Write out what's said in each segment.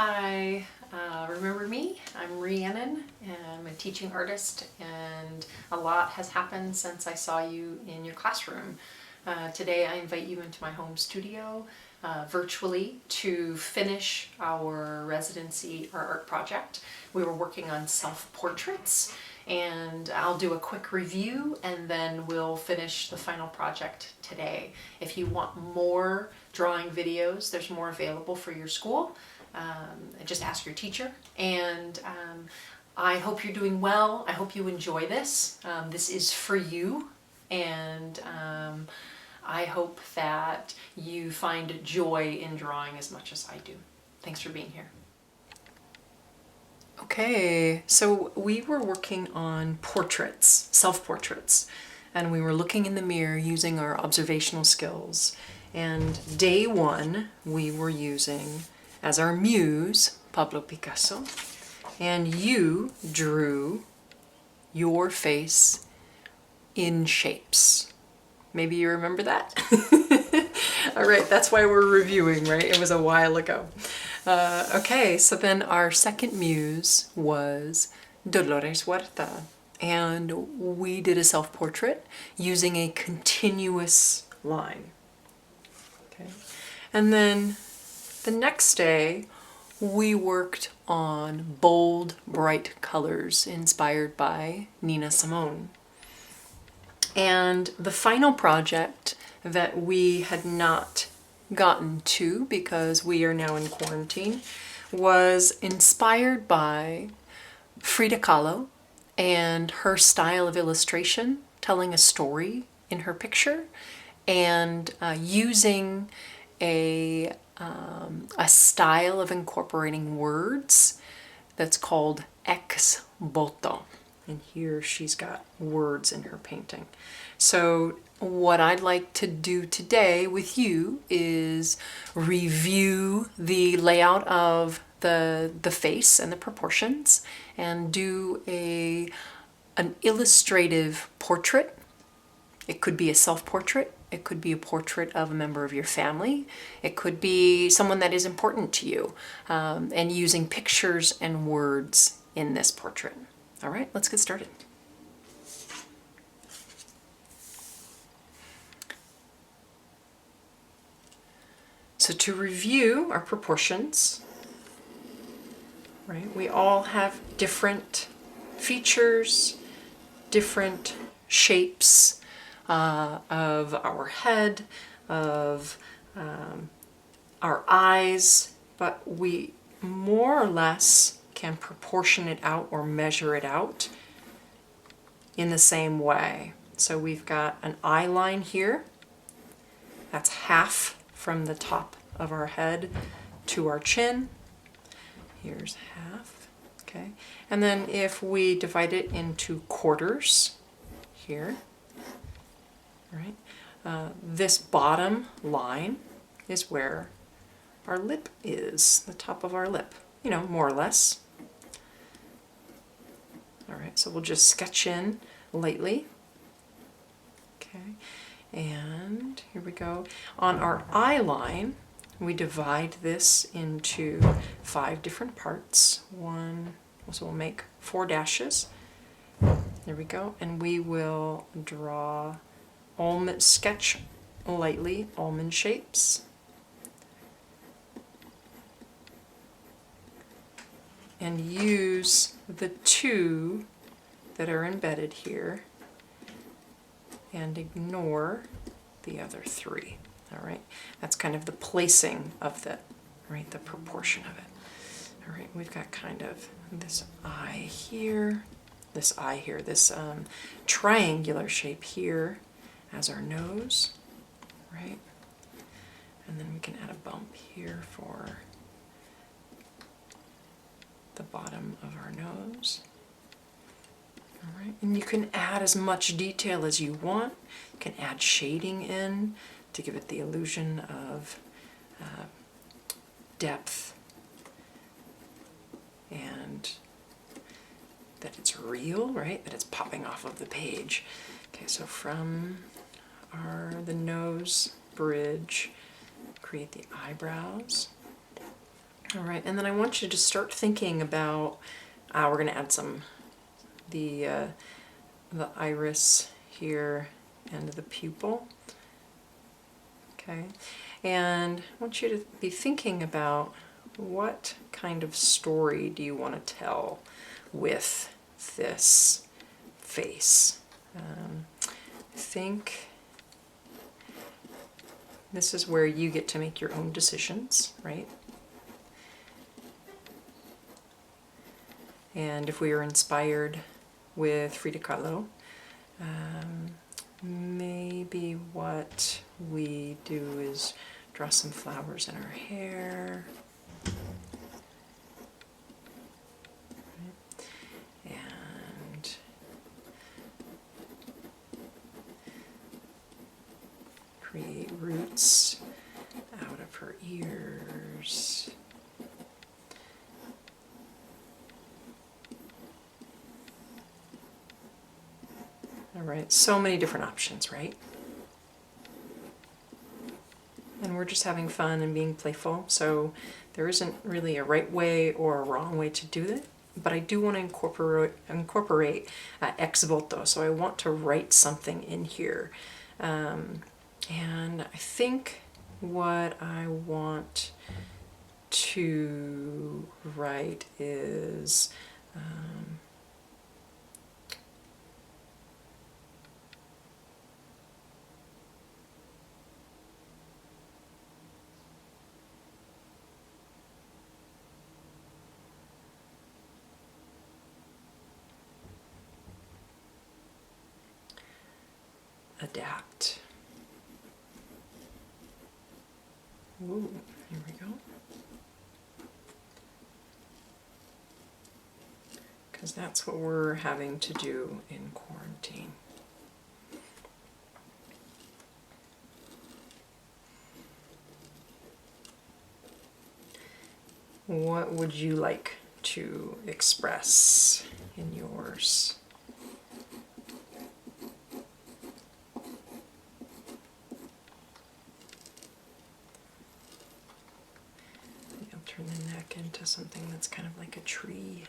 Hi, remember me? I'm Rhiannon, and I'm a teaching artist, and a lot has happened since I saw you in your classroom. Today I invite you into my home studio virtually to finish our residency or art project. We were working on self-portraits, and I'll do a quick review and then we'll finish the final project today. If you want more drawing videos, there's more available for your school. Just ask your teacher, and I hope you're doing well. I hope you enjoy this. This is for you, and I hope that you find joy in drawing as much as I do. Thanks for being here. Okay, so we were working on portraits, self-portraits, and we were looking in the mirror using our observational skills. And day one, we were using as our muse Pablo Picasso, and you drew your face in shapes. Maybe you remember that? All right, that's why we're reviewing, right? It was a while ago. Okay, so then our second muse was Dolores Huerta, and we did a self-portrait using a continuous line. Okay, and then the next day we worked on bold, bright colors inspired by Nina Simone. And the final project that we had not gotten to because we are now in quarantine was inspired by Frida Kahlo and her style of illustration, telling a story in her picture and using a style of incorporating words that's called ex voto. And here she's got words in her painting. So what I'd like to do today with you is review the layout of the face and the proportions and do an illustrative portrait. It could be a self-portrait. It could be a portrait of a member of your family. It could be someone that is important to you, and using pictures and words in this portrait. All right, let's get started. So to review our proportions, right, we all have different features, different shapes of our head, of our eyes, but we more or less can proportion it out or measure it out in the same way. So we've got an eye line here. That's half from the top of our head to our chin. Here's half, okay? And then if we divide it into quarters here, right? This bottom line is where our lip is, the top of our lip, you know, more or less. All right, so we'll just sketch in lightly. Okay, and here we go. On our eye line, we divide this into 5 different parts. So we'll make 4 dashes. There we go, and we will draw sketch lightly almond shapes. And use the 2 that are embedded here and ignore the other 3. All right, that's kind of the placing of the proportion of it. All right, we've got kind of this eye here, this triangular shape here as our nose, right? And then we can add a bump here for the bottom of our nose. All right, and you can add as much detail as you want. You can add shading in to give it the illusion of depth and that it's real, right? That it's popping off of the page. Okay, so from the nose bridge, create the eyebrows. All right, and then I want you to start thinking about, we're going to add the iris here and the pupil. Okay, and I want you to be thinking about what kind of story do you want to tell with this face. I think this is where you get to make your own decisions, right? And if we are inspired with Frida Kahlo, maybe what we do is draw some flowers in our hair. And create roots out of her ears. All right, so many different options, right? And we're just having fun and being playful, so there isn't really a right way or a wrong way to do it, but I do want to incorporate ex voto, so I want to write something in here. And I think what I want to write is adapt. Ooh, here we go. Because that's what we're having to do in quarantine. What would you like to express in yours? I'll turn the neck into something that's kind of like a tree.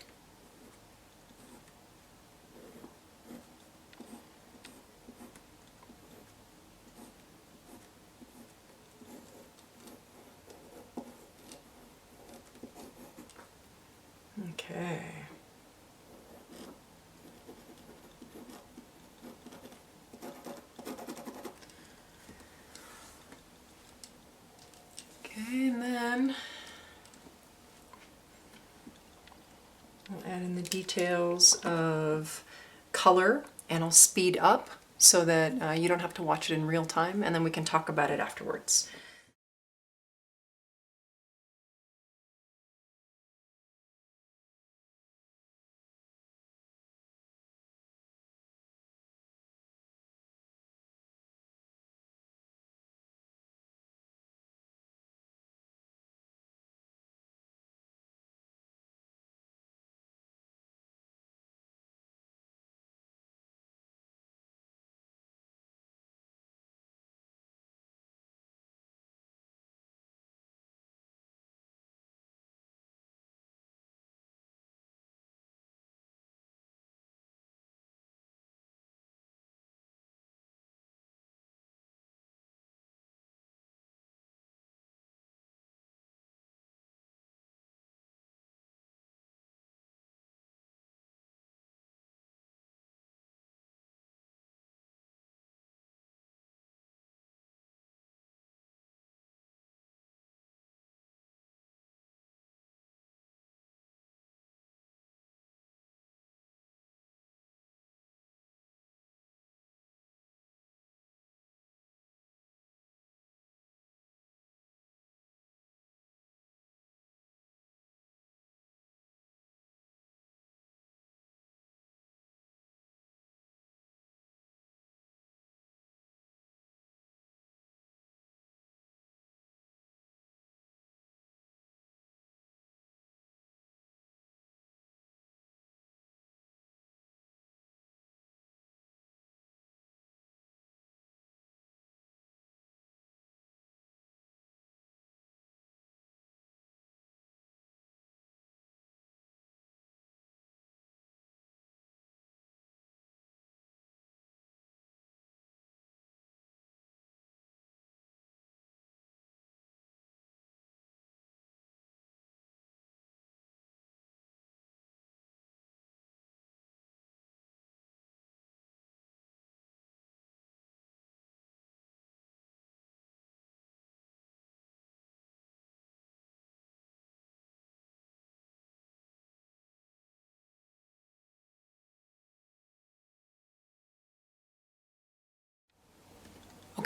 Okay. Okay, and then I'll add in the details of color, and I'll speed up so that you don't have to watch it in real time, and then we can talk about it afterwards.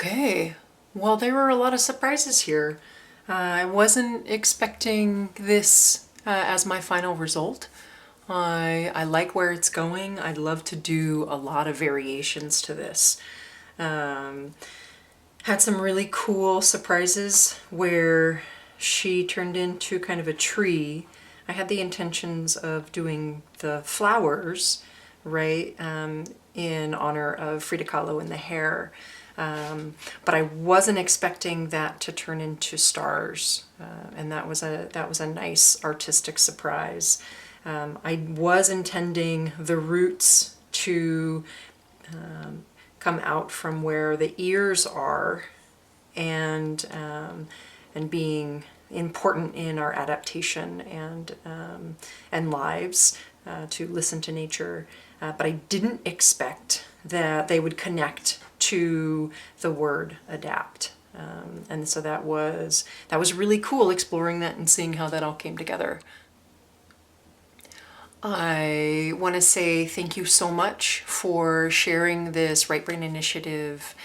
Okay, well, there were a lot of surprises here. I wasn't expecting this as my final result. I like where it's going. I'd love to do a lot of variations to this. Um, Had some really cool surprises where she turned into kind of a tree. I had the intentions of doing the flowers, right, in honor of Frida Kahlo and the hair. But I wasn't expecting that to turn into stars, and that was a nice artistic surprise. I was intending the roots to come out from where the ears are, and being important in our adaptation and lives, to listen to nature. But I didn't expect that they would connect to the word adapt. And so that was really cool, exploring that and seeing how that all came together. I want to say thank you so much for sharing this Right Brain Initiative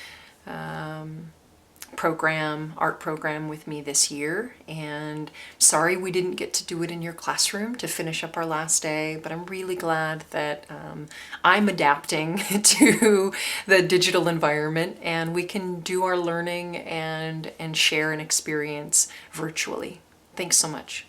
art program with me this year. And sorry we didn't get to do it in your classroom to finish up our last day, but I'm really glad that I'm adapting to the digital environment and we can do our learning and share an experience virtually. Thanks so much.